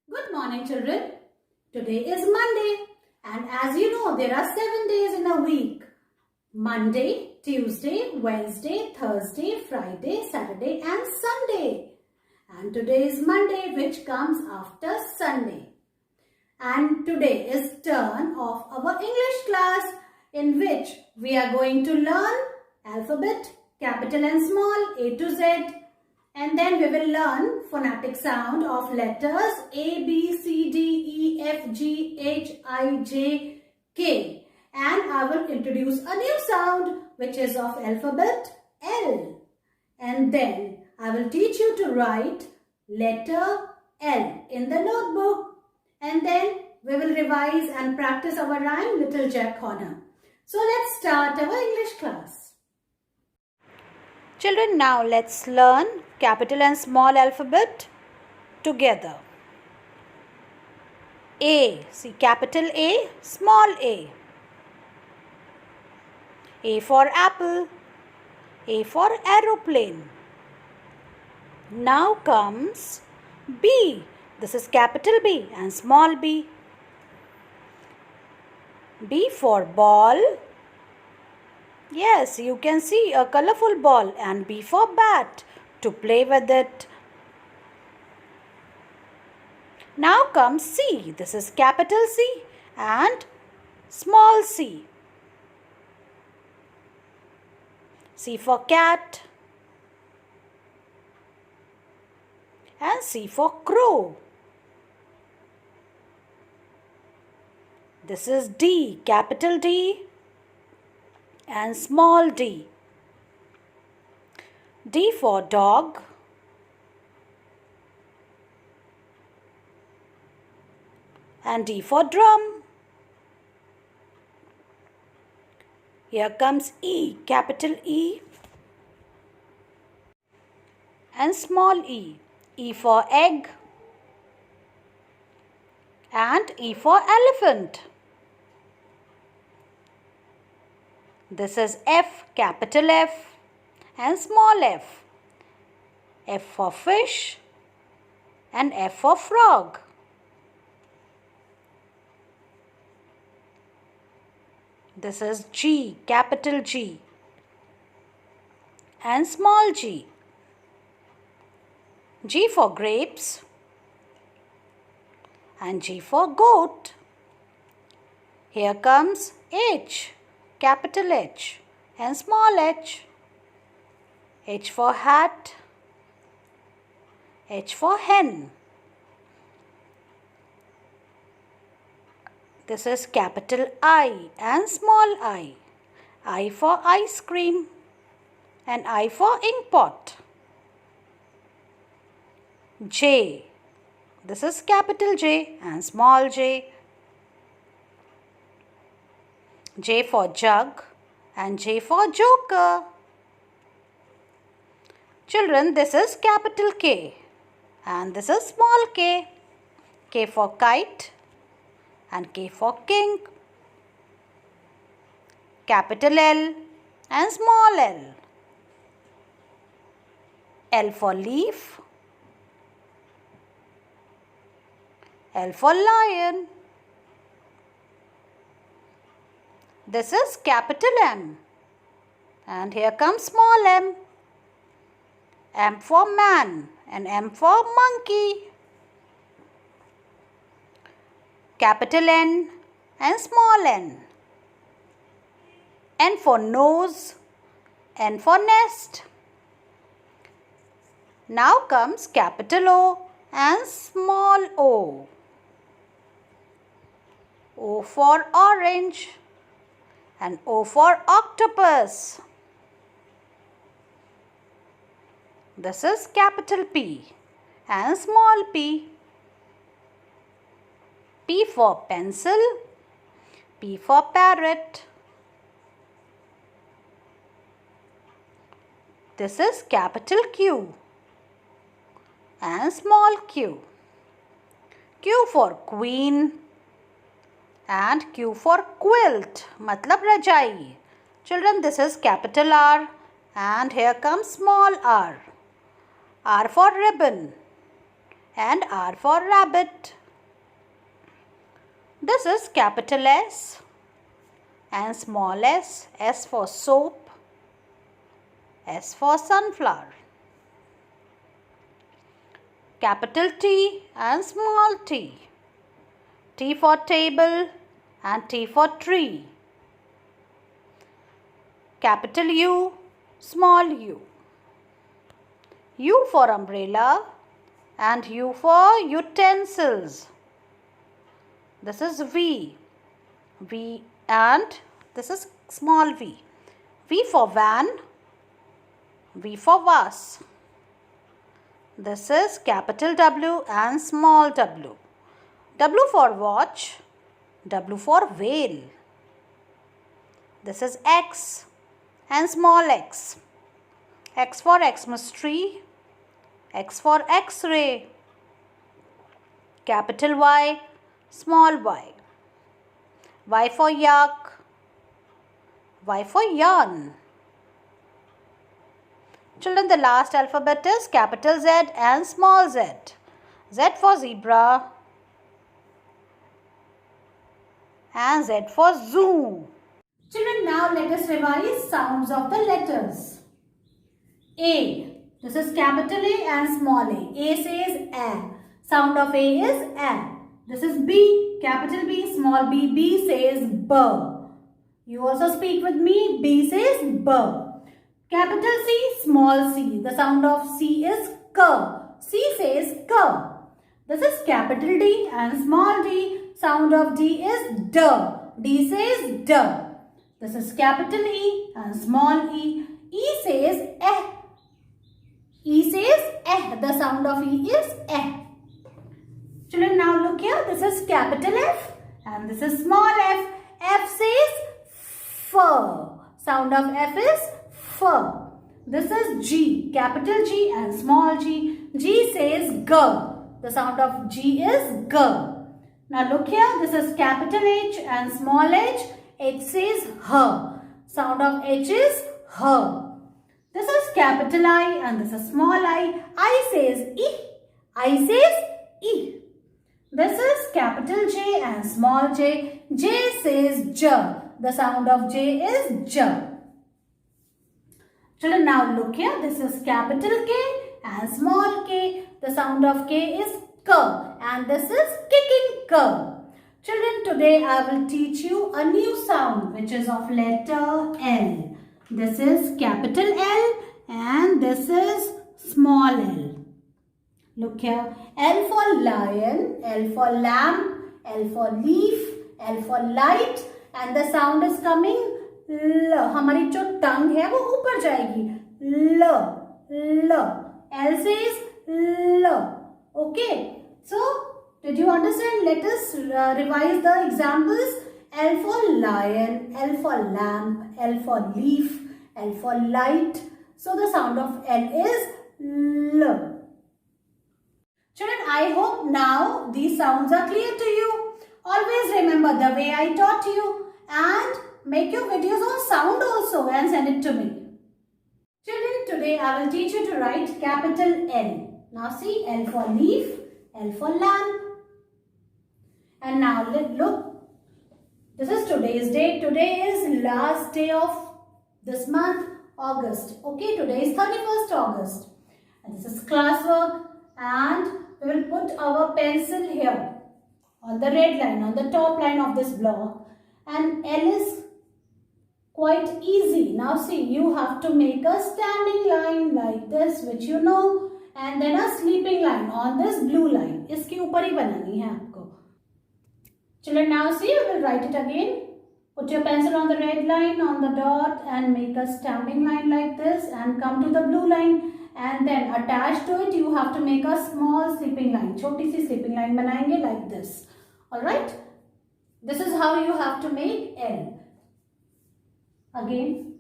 Good morning, children. Today is Monday, and as you know, there are 7 days in a week. Monday, Tuesday, Wednesday, Thursday, Friday, Saturday and Sunday. And today is Monday, which comes after Sunday. And today is turn of our English class, in which we are going to learn alphabet, capital and small, A to Z. And then we will learn phonetic sound of letters A, B, C, D, E, F, G, H, I, J, K. And I will introduce a new sound which is of alphabet L. And then I will teach you to write letter L in the notebook. And then we will revise and practice our rhyme Little Jack Corner. So let's start our English class. Children, now let's learn capital and small alphabet together. A. See, capital A, small a. A for apple. A for aeroplane. Now comes B. This is capital B and small b. B for ball. Yes, you can see a colorful ball, and B for bat to play with it. Now comes C. This is capital C and small c. C for cat and C for crow. This is D, capital D and small d. D for dog and D for drum. Here comes E, capital E and small e. E for egg and E for elephant. This is F, capital F and small f. F for fish and F for frog. This is G, capital G and small g. G for grapes and G for goat. Here comes H, capital H and small h. H for hat, H for hen. This is capital I and small I. I for ice cream and I for ink pot. J. This is capital J and small j. J for jug and J for joker. Children, this is capital K and this is small k. K for kite and K for king. Capital L and small l. L for leaf. L for lion. This is capital M. And here comes small m. M for man and M for monkey. Capital N and small n. N for nose, N for nest. Now comes capital O and small o. O for orange and O for octopus. This is capital P and small p. P for pencil, P for parrot. This is capital Q and small q. Q for queen and Q for quilt, matlab rajai. Children, this is capital R and here comes small r. R for ribbon and R for rabbit. This is capital S and small s. S for soap, S for sunflower. Capital T and small t. T for table and T for tree. Capital U, small u. U for umbrella and U for utensils. This is V. V and this is small v. V for van, V for vase. This is capital W and small w. W for watch, W for whale. This is X and small x. X for Xmas tree, X for X-ray. Capital Y, small y. Y for yak, Y for yarn. Children, the last alphabet is capital Z and small z. Z for zebra and Z for zoo. Children, now let us revise sounds of the letters. A. This is capital A and small a. A says A. Sound of A is A. This is B. Capital B, small b. B says B. You also speak with me. B says B. Capital C, small c. The sound of C is K. C says K. This is capital D and small d. Sound of D is D. D says D. This is capital E and small e. E says Eh. E says Eh. The sound of E is Eh. Children, now look here. This is capital F and this is small f. F says F. Sound of F is F. This is G. Capital G and small g. G says G. The sound of G is G. Now look here. This is capital H and small h. H says H. Sound of H is H. This is capital I and this is small I. I says E. I says E. This is capital J and small j. J says J. The sound of J is J. Children, now look here. This is capital K and small k. The sound of K is K and this is kicking K. Children, today I will teach you a new sound which is of letter L. This is capital L and this is small l. Look here. L for lion, L for lamb, L for leaf, L for light and the sound is coming L. हमारी जो tongue है वो ऊपर जाएगी. L, L. L says L. Okay. So, did you understand? Let us revise the examples. L for lion, L for lamp, L for leaf, L for light. So, the sound of L is L. Children, I hope now these sounds are clear to you. Always remember the way I taught you and make your videos on sound also and send it to me. Children, today I will teach you to write capital L. Now see, L for leaf, L for lamp. And now look, this is today's date. Today is last day of this month, August. Okay, today is 31st August. And this is classwork and we will put our pencil here on the red line, on the top line of this block. And L is quite easy. Now see, you have to make a standing line like this, which you know, and then a sleeping line on this blue line. इसके ऊपर ही बनानी है आपको. Children, now see, we will write it again. Put your pencil on the red line, on the dot and make a standing line like this and come to the blue line. And then attached to it, you have to make a small sleeping line. छोटी सी sleeping line बनाएंगे like this. Alright? This is how you have to make L. Again,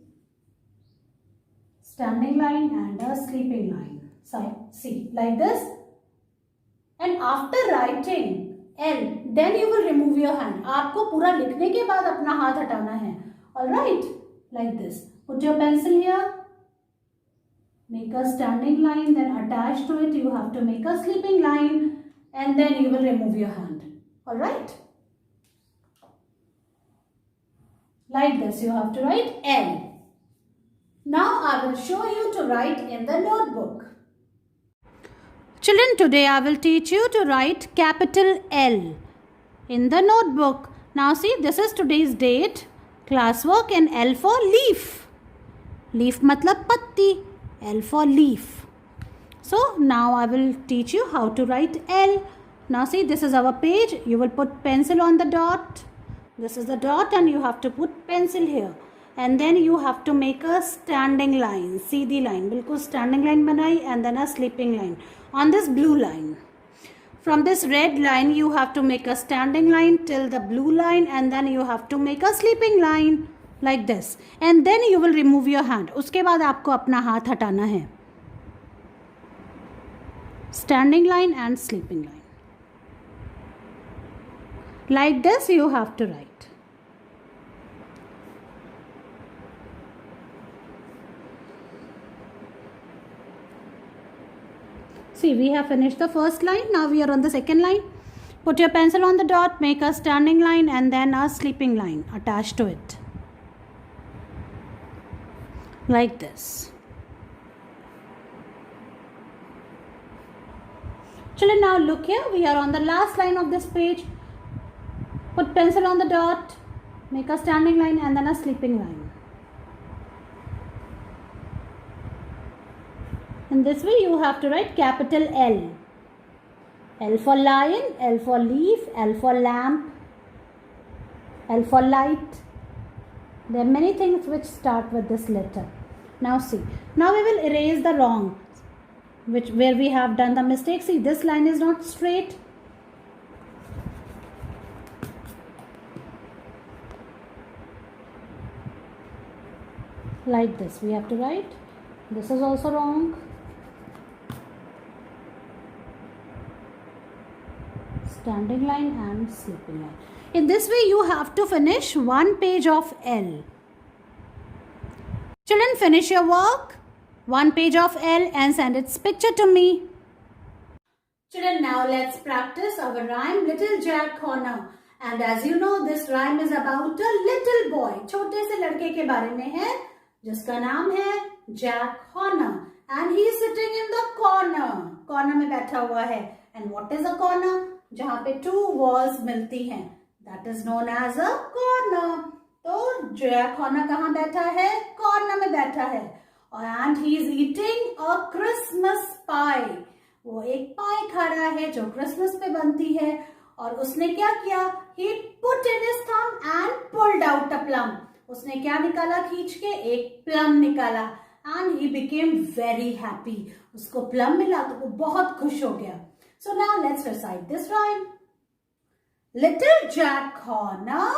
standing line and a sleeping line. So, see, like this. And after writing L, then you will remove your hand. आपको पूरा लिखने के बाद अपना हाथ हटाना है. Alright? Like this. Put your pencil here. make a standing line, then attached to it you have to make a sleeping line, and then you will remove your hand. Alright? Like this you have to write L. Now I will show you to write in the notebook. Children, today I will teach you to write capital L in the notebook. Now see, this is today's date, classwork, and L for leaf. Leaf matlab patti, L for leaf. So now I will teach you how to write L. Now see, this is our page. You will put pencil on the dot. This is the dot and you have to put pencil here. And then you have to make a standing line, seedhi line. Bilkul standing line banai, and then a sleeping line on this blue line. From this red line you have to make a standing line till the blue line, and then you have to make a sleeping line like this. And then you will remove your hand. Uske baad aapko apna haath hatana hai. Standing line and sleeping line. Like this you have to write. See, we have finished the first line. Now we are on the second line. Put your pencil on the dot, make a standing line and then a sleeping line attached to it. Like this. Children, now look here. We are on the last line of this page. Put pencil on the dot, make a standing line and then a sleeping line. In this way you have to write capital L. L for lion, L for leaf, L for lamp, L for light. There are many things which start with this letter. Now see, now we will erase the wrong, where we have done the mistake. See, this line is not straight. Like this we have to write. This is also wrong. Standing line and sleeping line. In this way you have to finish one page of L. Children, finish your work, one page of L, and send its picture to me. Children, now let's practice our rhyme Little Jack Horner. And as you know, this rhyme is about a little boy. छोटे से लड़के के बारे में है जिसका नाम है Jack Horner. And he is sitting in the corner. Corner में बैठा हुआ है. And what is a corner? जहाँ पे two walls मिलती हैं. That is known as a corner. तो Jack Horner कहाँ बैठा है? Corner में बैठा है. And he is eating a Christmas pie. वो एक पाई खा रहा है जो क्रिसमस पे बनती है. और उसने क्या किया? He put in his thumb and pulled out a plum. उसने क्या निकाला खींच के? एक प्लम निकाला. And he became very happy. उसको प्लम मिला तो वो बहुत खुश हो गया. So now let's recite this rhyme. Little Jack Horner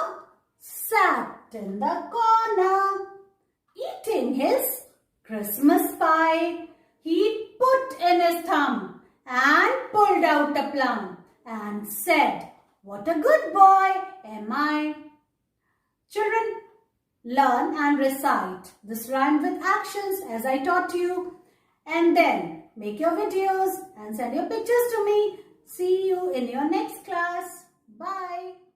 sat in the corner, eating his Christmas pie. He put in his thumb and pulled out a plum and said, "What a good boy am I." Children, learn and recite this rhyme with actions as I taught you. And then make your videos and send your pictures to me. See you in your next class. Bye.